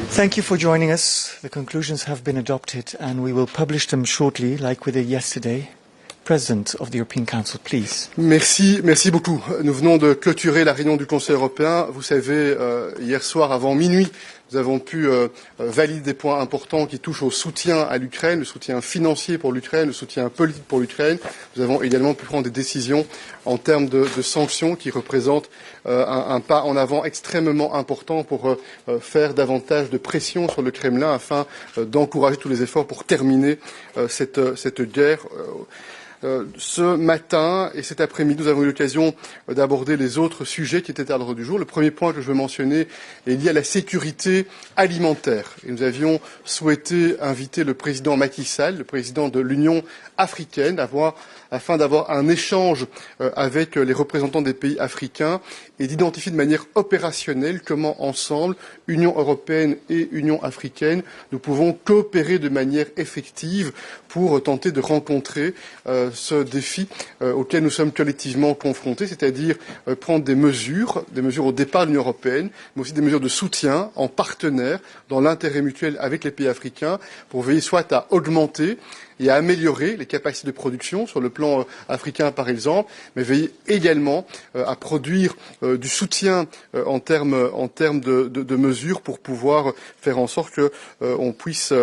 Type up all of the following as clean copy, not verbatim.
Thank you for joining us. The conclusions have been adopted and we will publish them shortly, like we did yesterday. President of the European Council, please. Merci beaucoup. Nous venons de clôturer la réunion du Conseil européen. Vous savez, hier soir avant minuit, nous avons pu valider des points importants qui touchent au soutien à l'Ukraine, le soutien financier pour l'Ukraine, le soutien politique pour l'Ukraine. Nous avons également pu prendre des décisions en termes de sanctions qui représentent un pas en avant extrêmement important pour faire davantage de pression sur le Kremlin afin d'encourager tous les efforts pour terminer cette guerre. Ce matin et cet après-midi, nous avons eu l'occasion d'aborder les autres sujets qui étaient à l'ordre du jour. Le premier point que je veux mentionner est lié à la sécurité alimentaire. Et nous avions souhaité inviter le président Macky Sall, le président de l'Union africaine, afin d'avoir un échange avec les représentants des pays africains et d'identifier de manière opérationnelle comment ensemble, Union européenne et Union africaine, nous pouvons coopérer de manière effective pour tenter de rencontrer ce défi auquel nous sommes collectivement confrontés, c'est-à-dire prendre des mesures au départ de l'Union européenne, mais aussi des mesures de soutien en partenaire, dans l'intérêt mutuel avec les pays africains, pour veiller soit à augmenter et à améliorer les capacités de production sur le plan africain par exemple, mais veiller également à produire du soutien en termes de mesures pour pouvoir faire en sorte que on puisse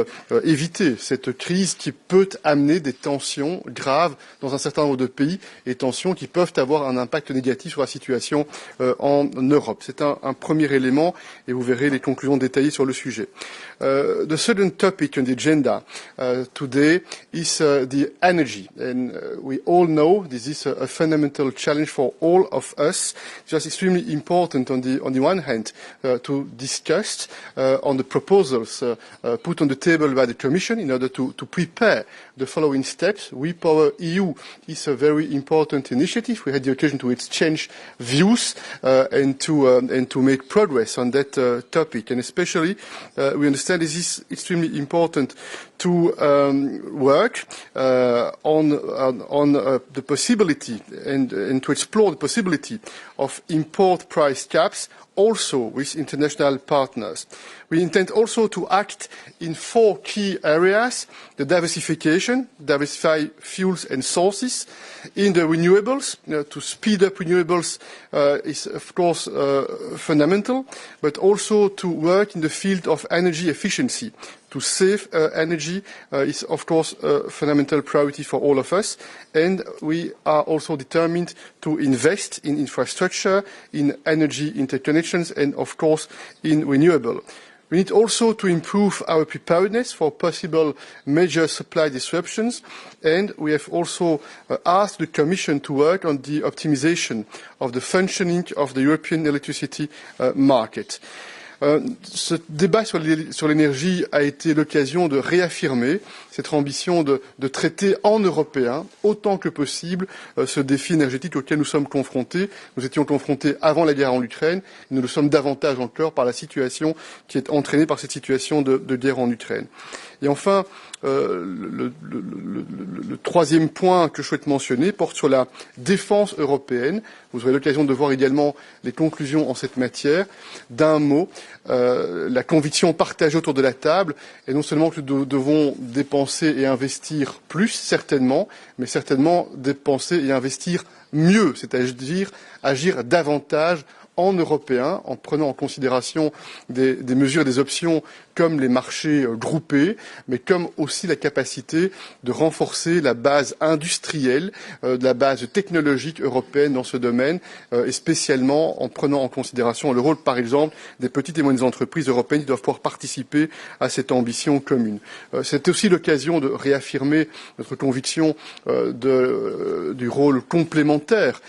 éviter cette crise qui peut amener des tensions graves dans un certain nombre de pays et tensions qui peuvent avoir un impact négatif sur la situation en Europe. C'est un premier élément et vous verrez les conclusions détaillées sur le sujet. The second topic on the agenda today is the energy, and we all know this is a fundamental challenge for all of us. It's just extremely important on the one hand to discuss on the proposals put on the table by the Commission in order to prepare the following steps. WePower EU is a very important initiative. We had the occasion to exchange views and to make progress on that topic, and especially we understand this is extremely important to work on the possibility and to explore the possibility of import price caps also with international partners. We intend also to act in 4 key areas: the diversify fuels and sources. In the renewables, to speed up renewables is of course fundamental, but also to work in the field of energy efficiency. To save energy is of course a fundamental priority for all of us, and we are also determined to invest in infrastructure, in energy interconnections, and of course in renewable. We need also to improve our preparedness for possible major supply disruptions, and we have also asked the Commission to work on the optimization of the functioning of the European electricity market. Ce débat sur l'énergie a été l'occasion de réaffirmer cette ambition de traiter en européen autant que possible ce défi énergétique auquel nous sommes confrontés. Nous étions confrontés avant la guerre en Ukraine, et nous le sommes davantage encore par la situation qui est entraînée par cette situation de guerre en Ukraine. Et enfin, le troisième point que je souhaite mentionner porte sur la défense européenne. Vous aurez l'occasion de voir également les conclusions en cette matière. D'un mot, la conviction partagée autour de la table est non seulement que nous devons dépenser et investir plus, certainement, mais certainement dépenser et investir mieux, c'est-à-dire agir davantage en européen, en prenant en considération des mesures et des options comme les marchés groupés, mais comme aussi la capacité de renforcer la base industrielle, la base technologique européenne dans ce domaine, et spécialement en prenant en considération le rôle, par exemple, des petites et moyennes entreprises européennes qui doivent pouvoir participer à cette ambition commune. C'est aussi l'occasion de réaffirmer notre conviction du rôle complémentaire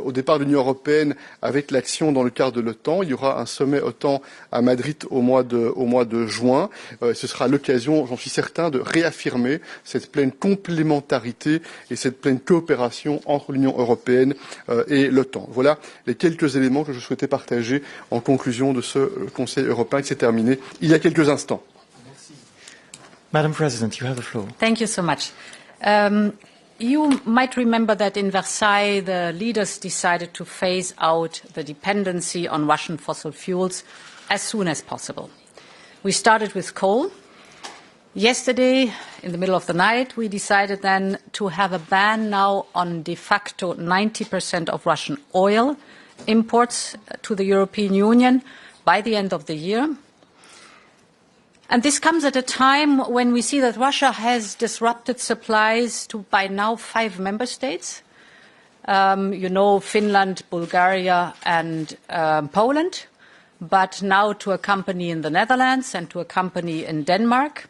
au départ de l'Union européenne avec l'action dans le cadre de l'OTAN. Il y aura un sommet OTAN à Madrid au mois de juin. Ce sera l'occasion, j'en suis certain, de réaffirmer cette pleine complémentarité et cette pleine coopération entre l'Union européenne et l'OTAN. Voilà les quelques éléments que je souhaitais partager en conclusion de ce Conseil européen qui s'est terminé il y a quelques instants. Madam President, you have the floor. Thank you so much. You might remember that in Versailles, the leaders decided to phase out the dependency on Russian fossil fuels as soon as possible. We started with coal. Yesterday, in the middle of the night, we decided then to have a ban now on de facto 90% of Russian oil imports to the European Union by the end of the year. And this comes at a time when we see that Russia has disrupted supplies to, by now, 5 member states. Finland, Bulgaria, and Poland, but now to a company in the Netherlands and to a company in Denmark.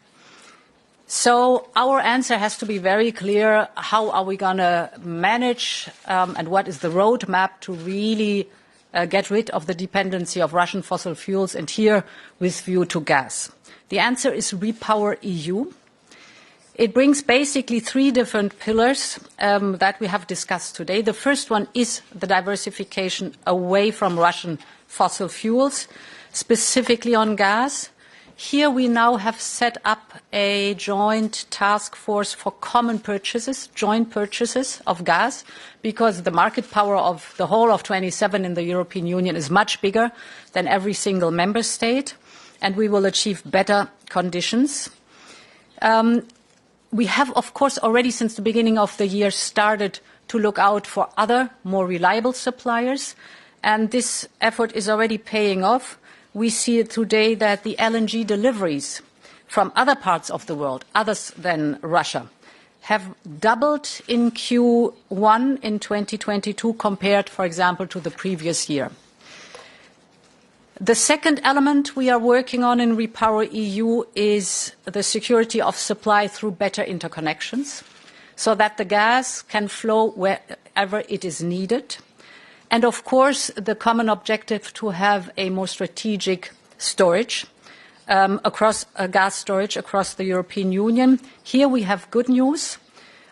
So our answer has to be very clear. How are we going to manage and what is the roadmap to really get rid of the dependency of Russian fossil fuels, and here with view to gas? The answer is Repower EU. It brings basically 3 different pillars that we have discussed today. The first one is the diversification away from Russian fossil fuels, specifically on gas. Here we now have set up a joint task force for common purchases, joint purchases of gas, because the market power of the whole of 27 in the European Union is much bigger than every single member state, and we will achieve better conditions. We have, of course, already since the beginning of the year started to look out for other, more reliable suppliers, and this effort is already paying off. We see today that the LNG deliveries from other parts of the world, others than Russia, have doubled in Q1 in 2022 compared, for example, to the previous year. The second element we are working on in Repower EU is the security of supply through better interconnections, so that the gas can flow wherever it is needed. And of course, the common objective to have a more strategic storage gas storage across the European Union. Here we have good news.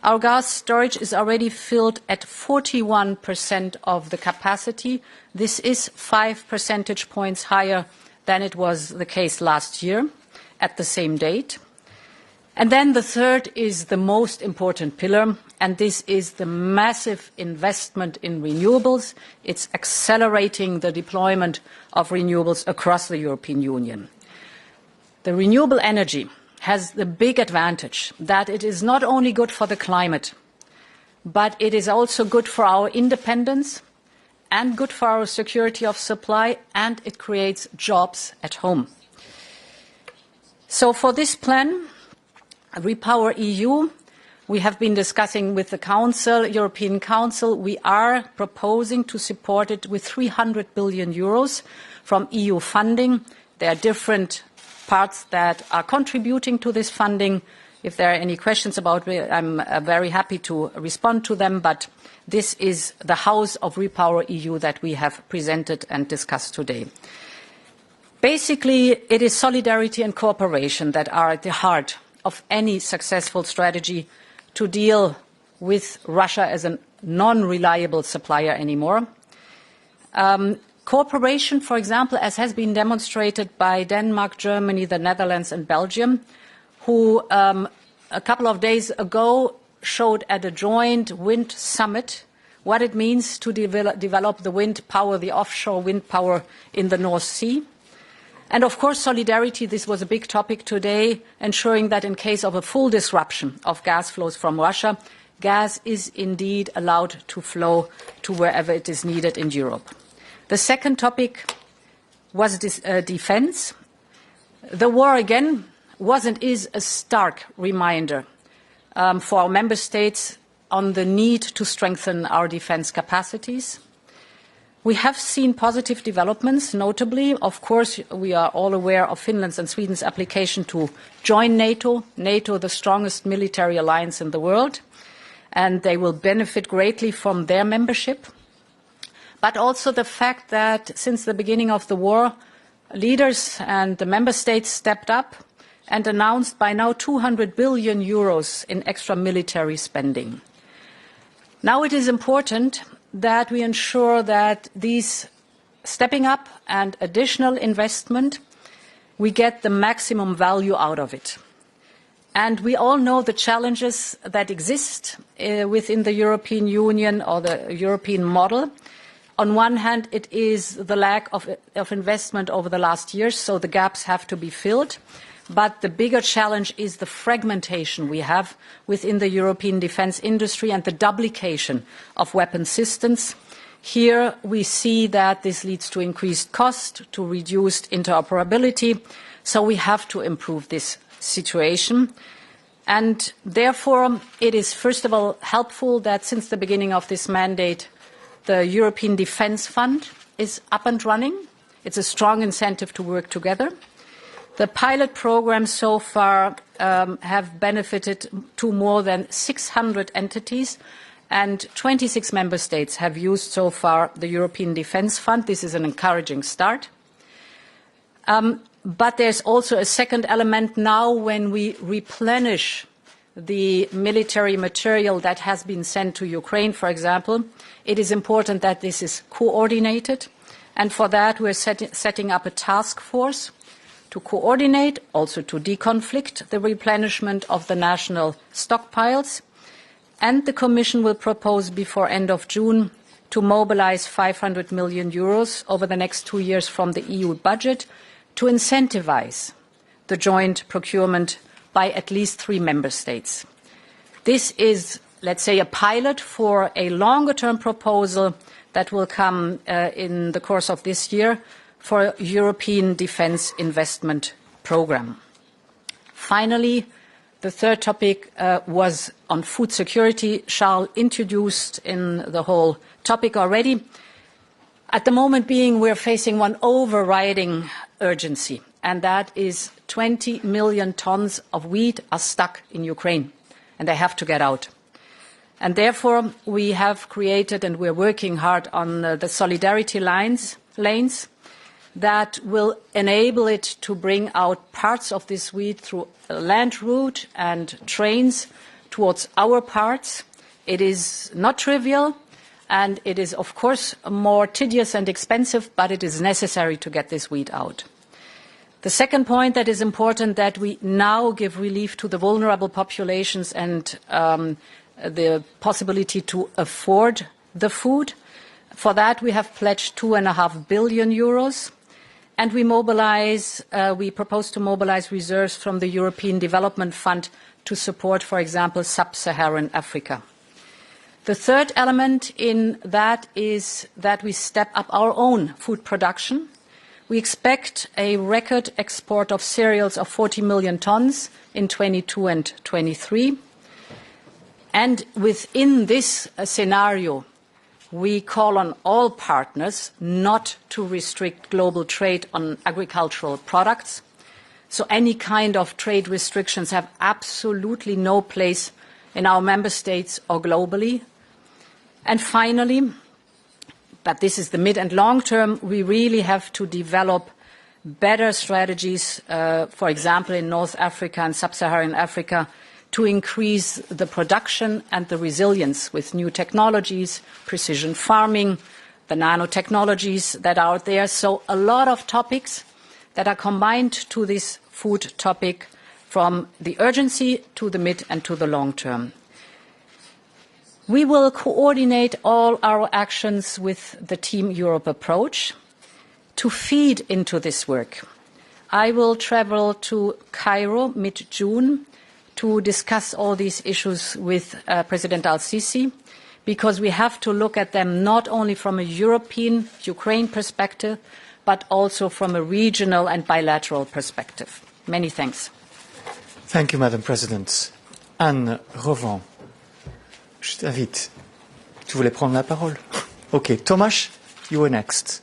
Our gas storage is already filled at 41% of the capacity. This is 5 percentage points higher than it was the case last year at the same date. And then the third is the most important pillar, and this is the massive investment in renewables. It's accelerating the deployment of renewables across the European Union. The renewable energy has the big advantage that it is not only good for the climate, but it is also good for our independence and good for our security of supply, and it creates jobs at home. So for this plan, Repower EU, we have been discussing with the Council, European Council. We are proposing to support it with 300 billion euros from EU funding. There are different parts that are contributing to this funding. If there are any questions about it, I'm very happy to respond to them, but this is the House of Repower EU that we have presented and discussed today. Basically, it is solidarity and cooperation that are at the heart of any successful strategy to deal with Russia as a non-reliable supplier anymore. Cooperation, for example, as has been demonstrated by Denmark, Germany, the Netherlands and Belgium, who a couple of days ago showed at a joint wind summit what it means to develop the wind power, the offshore wind power in the North Sea. And of course, solidarity, this was a big topic today, ensuring that in case of a full disruption of gas flows from Russia, gas is indeed allowed to flow to wherever it is needed in Europe. The second topic was defense. The war, again, was and is a stark reminder for our member states on the need to strengthen our defense capacities. We have seen positive developments, notably, of course, we are all aware of Finland's and Sweden's application to join NATO, the strongest military alliance in the world, and they will benefit greatly from their membership. But also the fact that since the beginning of the war, leaders and the member states stepped up and announced by now 200 billion euros in extra military spending. Now it is important that we ensure that these stepping up and additional investment, we get the maximum value out of it. And we all know the challenges that exist within the European Union or the European model. On one hand, it is the lack of investment over the last years, so the gaps have to be filled. But the bigger challenge is the fragmentation we have within the European defence industry and the duplication of weapon systems. Here we see that this leads to increased cost, to reduced interoperability, so we have to improve this situation. And therefore, it is first of all helpful that since the beginning of this mandate, the European Defence Fund is up and running. It's a strong incentive to work together. The pilot programs so far have benefited to more than 600 entities, and 26 member states have used so far the European Defence Fund. This is an encouraging start. But there's also a second element now when we replenish the military material that has been sent to Ukraine, for example. It is important that this is coordinated, and for that we're setting up a task force to coordinate, also to deconflict the replenishment of the national stockpiles. And the Commission will propose before end of June to mobilize 500 million euros over the next 2 years from the EU budget to incentivize the joint procurement by at least 3 member states. This is, let's say, a pilot for a longer-term proposal that will come in the course of this year for a European Defence Investment Programme. Finally, the third topic was on food security. Charles introduced in the whole topic already. At the moment being, we're facing one overriding urgency, and that is 20 million tons of wheat are stuck in Ukraine, and they have to get out. And therefore, we have created, and we're working hard on the solidarity lanes that will enable it to bring out parts of this wheat through a land route and trains towards our parts. It is not trivial, and it is, of course, more tedious and expensive, but it is necessary to get this wheat out. The second point that is important, that we now give relief to the vulnerable populations and the possibility to afford the food. For that, we have pledged 2.5 billion euros. And we propose to mobilize reserves from the European Development Fund to support, for example, sub-Saharan Africa. The third element in that is that we step up our own food production. We expect a record export of cereals of 40 million tons in 22 and 23. And within this scenario, we call on all partners not to restrict global trade on agricultural products. So any kind of trade restrictions have absolutely no place in our member states or globally. And finally, but this is the mid and long term, we really have to develop better strategies, for example, in North Africa and Sub-Saharan Africa, to increase the production and the resilience with new technologies, precision farming, the nanotechnologies that are out there. So a lot of topics that are combined to this food topic, from the urgency to the mid and to the long term. We will coordinate all our actions with the Team Europe approach to feed into this work. I will travel to Cairo mid-June to discuss all these issues with President al-Sisi, because we have to look at them not only from a European Ukraine perspective, but also from a regional and bilateral perspective. Many thanks. Thank you, Madam President. Anne Revant, je t'invite. Tu voulais prendre la parole? OK. Tomasz, you were next.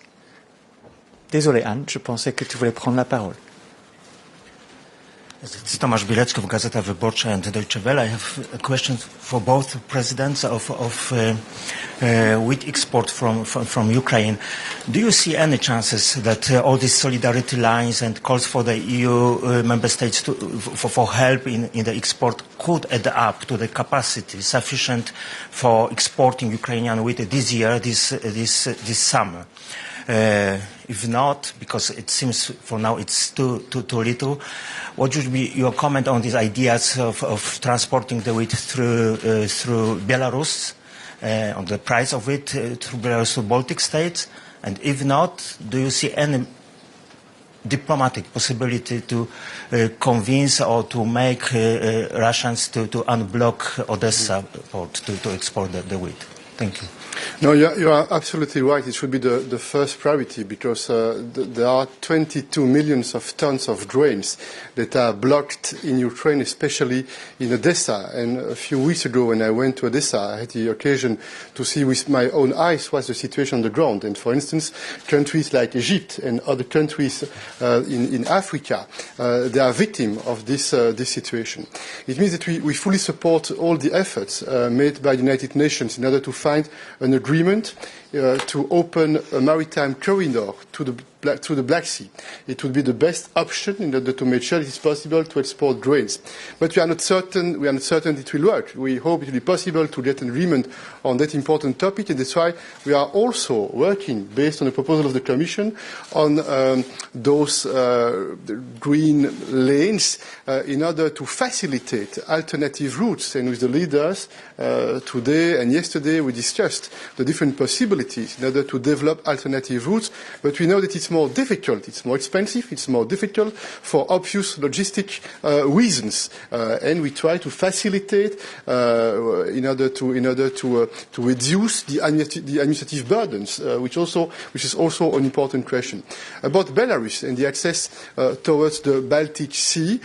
Désolé, Anne, je pensais que tu voulais prendre la parole. It's Tomasz Bilecki, Gazeta Wyborcza and Deutsche Welle. I have a question for both presidents of wheat export from Ukraine. Do you see any chances that all these solidarity lines and calls for the EU member states for help in the export could add up to the capacity sufficient for exporting Ukrainian wheat this year, this summer? If not, because it seems for now it's too little, what would be your comment on these ideas of transporting the wheat through Belarus, on the price of it through Belarus to Baltic states? And if not, do you see any diplomatic possibility to convince or to make Russians to unblock Odessa port to export the wheat? Thank you. No, you are absolutely right. It should be the first priority because there are 22 million of tons of grains that are blocked in Ukraine, especially in Odessa. And a few weeks ago when I went to Odessa, I had the occasion to see with my own eyes what's the situation on the ground. And for instance, countries like Egypt and other countries in Africa, they are victims of this situation. It means that we fully support all the efforts made by the United Nations in order to find an agreement to open a maritime corridor to the Black Sea. It would be the best option in order to make sure it is possible to export grains. But we are not certain it will work. We hope it will be possible to get an agreement on that important topic, and that's why we are also working, based on the proposal of the Commission, on those green lanes in order to facilitate alternative routes. And with the leaders today and yesterday we discussed the different possibilities in order to develop alternative routes, but we know that it's more difficult, it's more expensive, it's more difficult for obvious logistic reasons, and we try to facilitate in order to reduce the administrative burdens, which is also an important question. About Belarus and the access towards the Baltic Sea,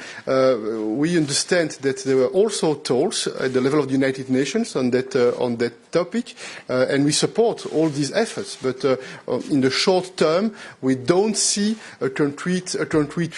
we understand that there were also talks at the level of the United Nations on that topic, and we support all these efforts. But in the short term, we don't see a concrete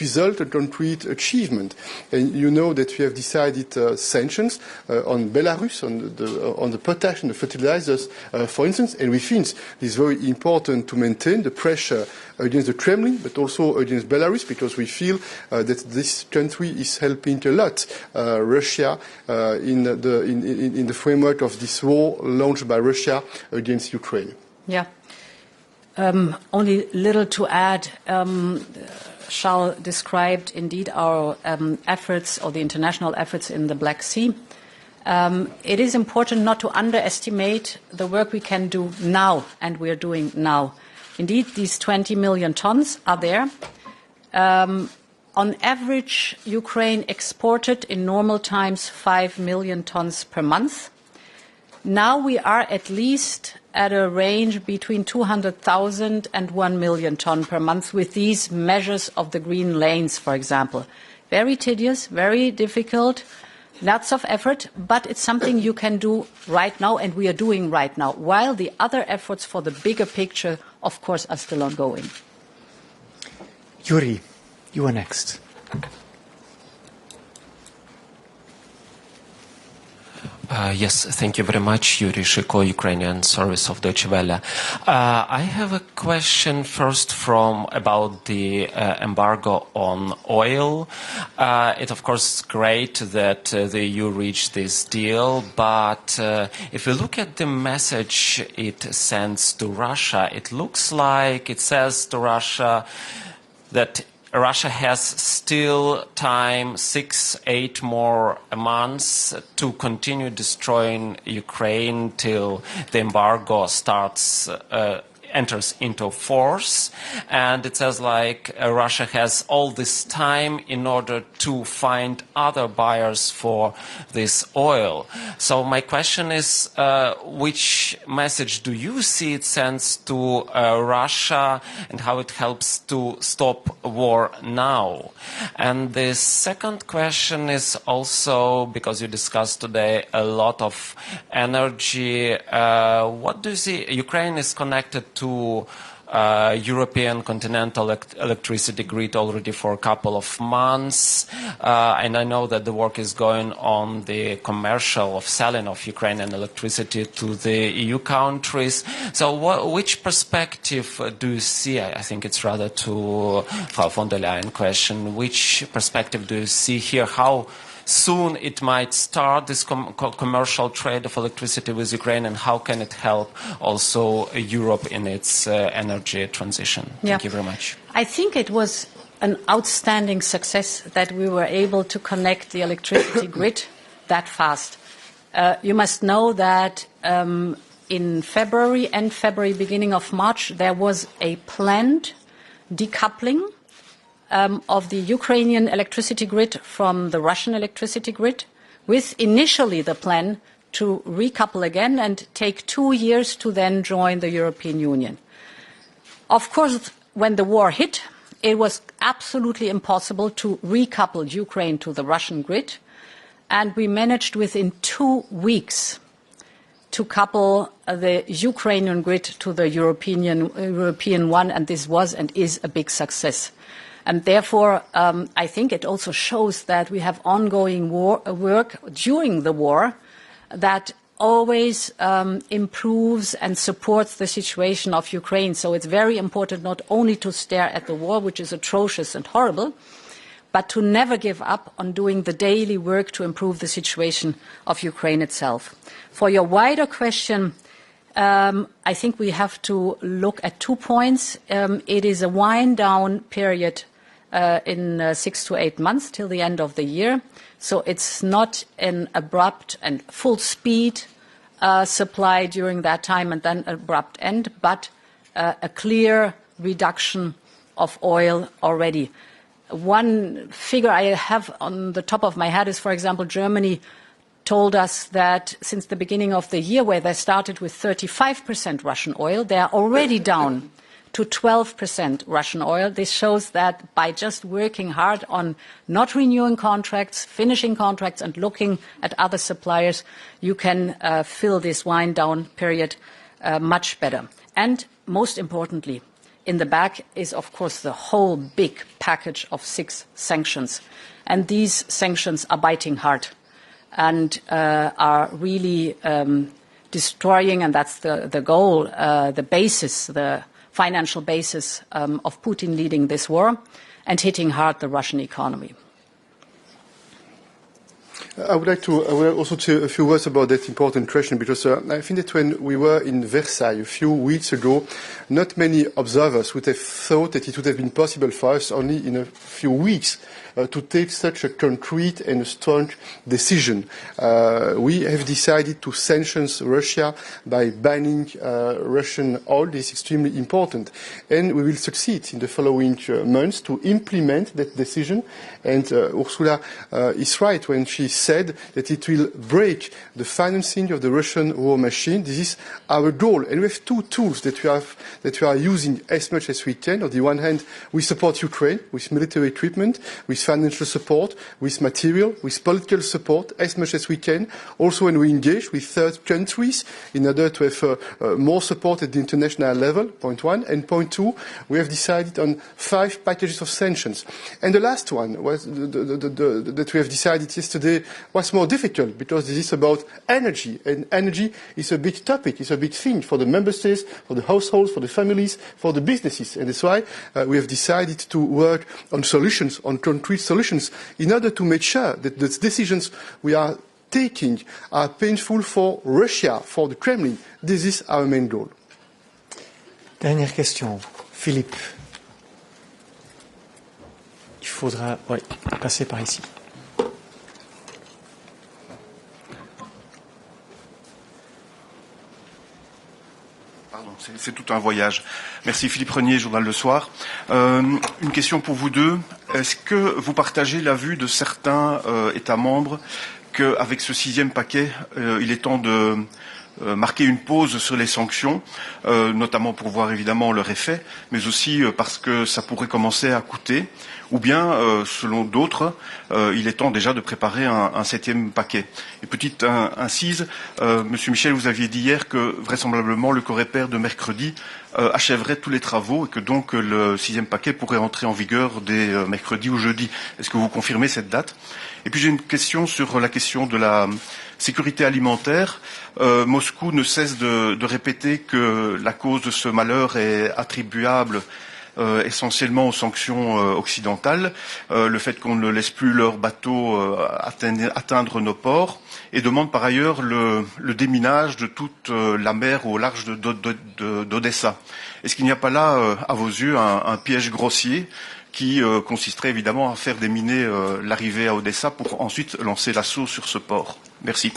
result, a concrete achievement. And you know that we have decided sanctions on Belarus, on the potash and the fertilizers, for instance, and we think it is very important to maintain the pressure against the Kremlin, but also against Belarus, because we feel that this country is helping a lot Russia in the framework of this war launched by Russia against Ukraine. Yeah. Only little to add. Charles described indeed our efforts, or the international efforts in the Black Sea. It is important not to underestimate the work we can do now, and we are doing now. Indeed, these 20 million tons are there. On average, Ukraine exported in normal times 5 million tons per month. Now we are at least at a range between 200,000 and 1 million ton per month with these measures of the green lanes, for example. Very tedious, very difficult, lots of effort, but it's something you can do right now, and we are doing right now, while the other efforts for the bigger picture, of course, are still ongoing. Yuri, you are next. Yes, thank you very much, Yuri Shiko, Ukrainian service of Deutsche Welle. I have a question first about the embargo on oil. It, of course, is great that the EU reached this deal, but if you look at the message it sends to Russia, it looks like it says to Russia that Russia has still time, 6-8 more months to continue destroying Ukraine till the embargo enters into force. And it says like Russia has all this time in order to find other buyers for this oil. So my question is, which message do you see it sends to Russia, and how it helps to stop war now? And the second question is also, because you discussed today a lot of energy, what do you see? Ukraine is connected to European continental electricity grid already for a couple of months, and I know that the work is going on the commercial of selling of Ukrainian electricity to the EU countries. So which perspective do you see? I think it's rather to Frau von der Leyen question. Which perspective do you see here? How soon it might start this commercial trade of electricity with Ukraine, and how can it help also Europe in its energy transition? Thank you very much. I think it was an outstanding success that we were able to connect the electricity grid that fast. You must know that in February, beginning of March, there was a planned decoupling of the Ukrainian electricity grid from the Russian electricity grid, with initially the plan to recouple again and take 2 years to then join the European Union. Of course, when the war hit, it was absolutely impossible to recouple Ukraine to the Russian grid, and we managed within 2 weeks to couple the Ukrainian grid to the European one, and this was and is a big success. And therefore, I think it also shows that we have ongoing work during the war that always improves and supports the situation of Ukraine. So it's very important not only to stare at the war, which is atrocious and horrible, but to never give up on doing the daily work to improve the situation of Ukraine itself. For your wider question, I think we have to look at 2 points. It is a wind-down period in 6 to 8 months till the end of the year. So it's not an abrupt and full speed supply during that time and then abrupt end, but a clear reduction of oil already. One figure I have on the top of my head is, for example, Germany told us that since the beginning of the year, where they started with 35% Russian oil, they are already down to 12% Russian oil. This shows that by just working hard on not renewing contracts, finishing contracts, and looking at other suppliers, you can fill this wind-down period much better. And most importantly, in the back is, of course, the whole big package of 6 sanctions. And these sanctions are biting hard and are really destroying, and that's the goal, the basis, the financial basis of Putin leading this war, and hitting hard the Russian economy. I would also say a few words about that important question, because I think that when we were in Versailles a few weeks ago, not many observers would have thought that it would have been possible for us only in a few weeks to take such a concrete and strong decision. We have decided to sanction Russia by banning Russian oil. This is extremely important. And we will succeed in the following months to implement that decision. And Ursula is right when she said that it will break the financing of the Russian war machine. This is our goal. And we have 2 tools that we are using as much as we can. On the one hand, we support Ukraine with military equipment, with financial support, with material, with political support as much as we can. Also when we engage with third countries in order to have more support at the international level, point 1. And point 2, we have decided on 5 packages of sanctions. And the last one was that we have decided yesterday was more difficult, because this is about energy. And energy is a big topic, it's a big thing for the member states, for the households, for the families, for the businesses. And that's why we have decided to work on solutions, on concrete solutions, in order to make sure that the decisions we are taking are painful for Russia, for the Kremlin. This is our main goal. Dernière question. Philippe. Il faudra passer par ici. C'est tout un voyage. Merci Philippe Renier, Journal Le Soir. Une question pour vous deux. Est-ce que vous partagez la vue de certains États membres qu'avec ce 6e paquet, il est temps de marquer une pause sur les sanctions, notamment pour voir évidemment leur effet, mais aussi parce que ça pourrait commencer à coûter, ou bien, selon d'autres, il est temps déjà de préparer un 7e paquet. Et petite incise, Monsieur Michel, vous aviez dit hier que vraisemblablement le Coreper de mercredi achèverait tous les travaux et que donc le 6e paquet pourrait entrer en vigueur dès mercredi ou jeudi. Est-ce que vous confirmez cette date? Et puis j'ai une question sur la question de la sécurité alimentaire. Moscou ne cesse de répéter que la cause de ce malheur est attribuable essentiellement aux sanctions occidentales, le fait qu'on ne laisse plus leurs bateaux atteindre nos ports, et demande par ailleurs le déminage de toute la mer au large d'Odessa. Est-ce qu'il n'y a pas là, à vos yeux, un piège grossier qui consisterait évidemment à faire déminer l'arrivée à Odessa pour ensuite lancer l'assaut sur ce port? Merci.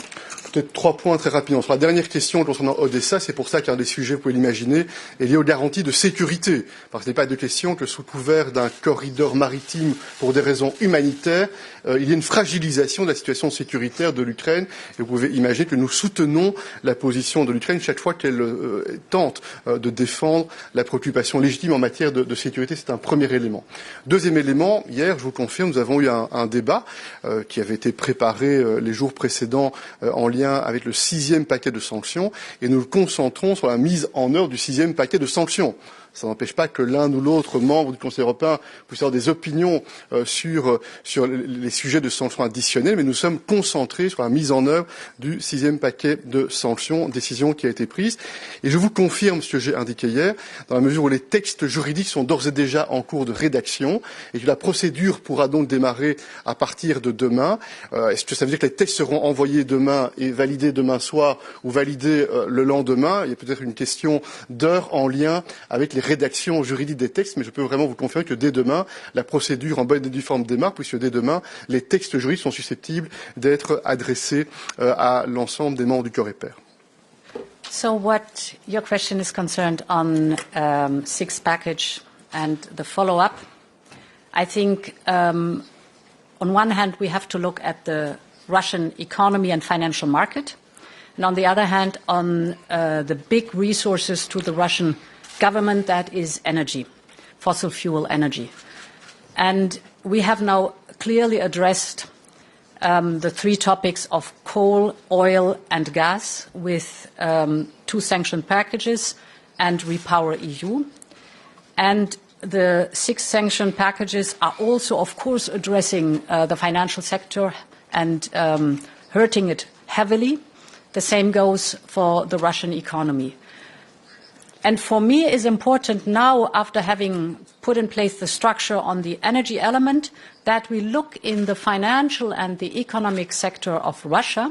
Peut-être 3 points très rapidement. Sur la dernière question concernant Odessa, c'est pour ça qu'un des sujets, vous pouvez l'imaginer, est lié aux garanties de sécurité. Parce qu'il n'est pas de question que sous couvert d'un corridor maritime pour des raisons humanitaires, il y ait une fragilisation de la situation sécuritaire de l'Ukraine. Et vous pouvez imaginer que nous soutenons la position de l'Ukraine chaque fois qu'elle tente de défendre la préoccupation légitime en matière de sécurité. C'est un premier élément. Deuxième élément, hier, je vous confirme, nous avons eu un débat qui avait été préparé les jours précédents en lien avec le 6e paquet de sanctions, et nous nous concentrons sur la mise en œuvre du 6e paquet de sanctions. Ça n'empêche pas que l'un ou l'autre membre du Conseil européen puisse avoir des opinions sur les sujets de sanctions additionnelles, mais nous sommes concentrés sur la mise en œuvre du 6e paquet de sanctions, décision qui a été prise. Et je vous confirme ce que j'ai indiqué hier, dans la mesure où les textes juridiques sont d'ores et déjà en cours de rédaction, et que la procédure pourra donc démarrer à partir de demain. Est-ce que ça veut dire que les textes seront envoyés demain et validés demain soir ou validés le lendemain? Il y a peut-être une question d'heure en lien avec les rédaction juridique des textes, mais je peux vraiment vous confirmer que dès demain, la procédure en bonne et due forme démarre, puisque dès demain, les textes juridiques sont susceptibles d'être adressés à l'ensemble des membres du COREPER. So what your question is concerned on sixth package and the follow-up, I think on one hand we have to look at the Russian economy and financial market, and on the other hand on the big resources to the Russian government, that is energy, fossil fuel energy. And we have now clearly addressed the 3 topics of coal, oil and gas with 2 sanction packages and Repower EU. And the 6 sanction packages are also, of course, addressing the financial sector and hurting it heavily. The same goes for the Russian economy. And for me, it is important now, after having put in place the structure on the energy element, that we look in the financial and the economic sector of Russia,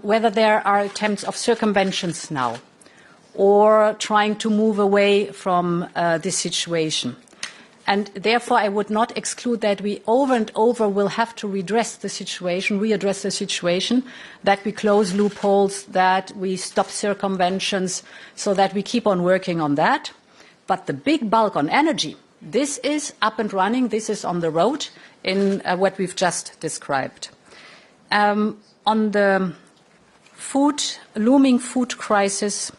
whether there are attempts of circumventions now or trying to move away from this situation. And therefore, I would not exclude that we over and over will have to readdress the situation, that we close loopholes, that we stop circumventions, so that we keep on working on that. But the big bulk on energy, this is up and running, this is on the road in what we've just described. On the looming food crisis,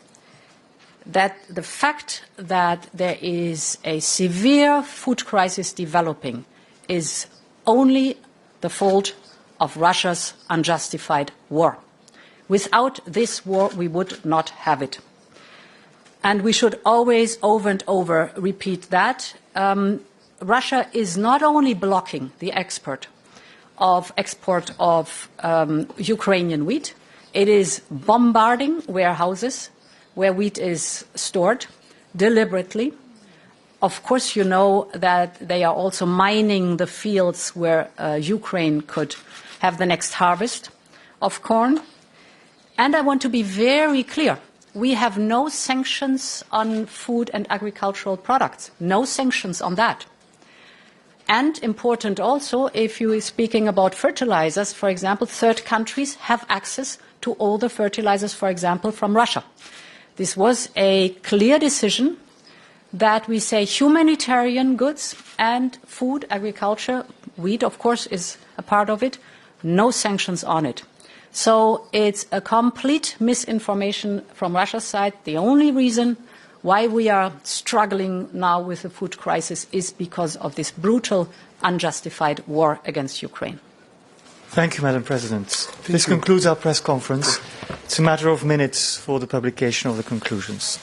that the fact that there is a severe food crisis developing is only the fault of Russia's unjustified war. Without this war, we would not have it. And we should always, over and over, repeat that. Russia is not only blocking the export of Ukrainian wheat, it is bombarding warehouses where wheat is stored deliberately. Of course, you know that they are also mining the fields where Ukraine could have the next harvest of corn. And I want to be very clear. We have no sanctions on food and agricultural products. No sanctions on that. And important also, if you are speaking about fertilizers, for example, third countries have access to all the fertilizers, for example, from Russia. This was a clear decision that we say humanitarian goods and food, agriculture, wheat, of course, is a part of it, no sanctions on it. So it's a complete misinformation from Russia's side. The only reason why we are struggling now with the food crisis is because of this brutal, unjustified war against Ukraine. Thank you, Madam President. This concludes our press conference. It's a matter of minutes for the publication of the conclusions.